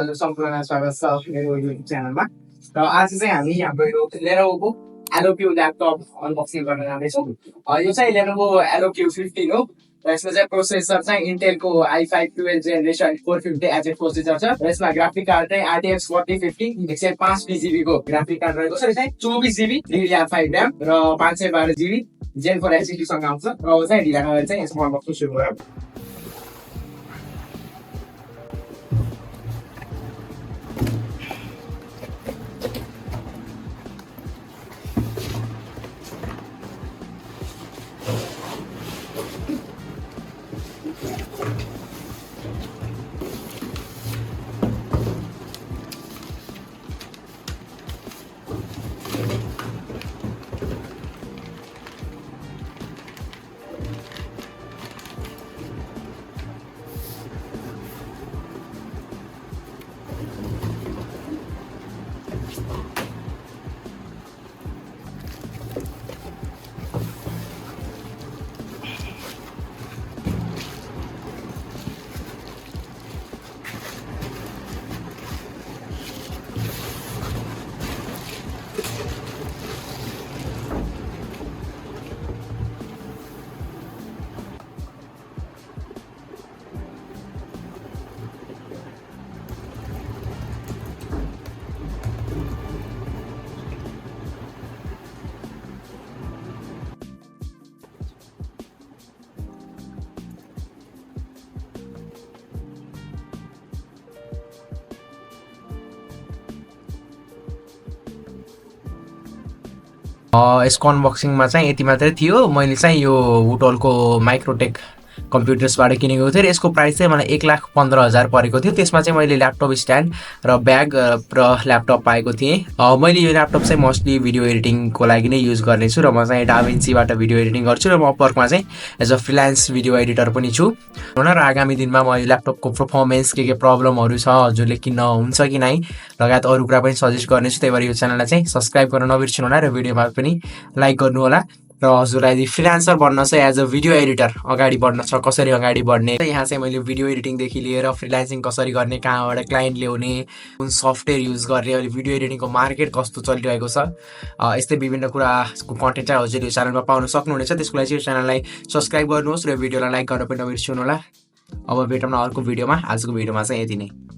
हजुर सम्पूर्ण स्वागत छ मेरो युट्युब च्यानलमा। र आज चाहिँ हामी हाम्रो यो लेनोभोको LOQ ल्यापटप अनबक्सिङ गर्न जाँदैछौँ। यो चाहिँ लेनोभो LOQ 15 हो र यसमा चाहिँ प्रोसेसर चाहिँ इन्टेलको i5 12 जेनेरेसन 450H प्रोसेसर छ र यसमा ग्राफिक कार्ड चाहिँ RTX 4050 105 GB को ग्राफिक कार्ड रहेको छ। यो चाहिँ 24 GB DDR5 र्याम र 512 GB Gen 4 SSD सँग आउँछ। र अब चाहिँ ढिला नगरी चाहिँ यसको अनबक्सिङ सुरु गरौँ। यसको अनबक्सिङमा चाहिँ यति मात्रै थियो। मैले चाहिँ यो वुटोलको माइक्रोटेक कम्प्युटर्सबाट किनेको थिएँ र यसको प्राइस चाहिँ मलाई 1,15,000 परेको थियो। त्यसमा चाहिँ मैले ल्यापटप स्ट्यान्ड र ब्याग र ल्यापटप पाएको थिएँ। मैले यो ल्यापटप चाहिँ मोस्टली भिडियो एडिटिङको लागि नै युज गर्नेछु र म चाहिँ डाभिन्सीबाट भिडियो एडिटिङ गर्छु र म अपवर्कमा चाहिँ as a freelance video editor पनि छु र आगामी दिनमा म यो ल्यापटपको पर्फर्मेन्स के प्रब्लमहरू छ हजुरले किन्न हुन्छ कि नै लगायत अरू कुरा पनि सजेस्ट गर्नेछु। त्यही भएर यो च्यानललाई चाहिँ सब्सक्राइब गर्न नबिर्सिनु होला र भिडियोमा पनि लाइक गर्नु होला। र हजुरलाई यदि फ्रिलान्सर बन्न छ एज अ भिडियो एडिटर अगाडि बढ्न छ कसरी अगाडि बढ्ने, यहाँ चाहिँ मैले भिडियो एडिटिङदेखि लिएर फ्रिलान्सिङ कसरी गर्ने, कहाँबाट क्लाइन्ट ल्याउने, कुन सफ्टवेयर युज गर्ने, अहिले भिडियो एडिटिङको मार्केट कस्तो चलिरहेको छ, यस्तै विभिन्न कुराको कन्टेन्ट चाहिँ हजुर यो च्यानलमा पाउन सक्नुहुनेछ। त्यसको लागि चाहिँ यो च्यानललाई सब्सक्राइब गर्नुहोस् र भिडियोलाई लाइक गर्न पनि नबिर्सिनु होला। अब भेटौँ न अर्को भिडियोमा। आजको भिडियोमा चाहिँ यति नै।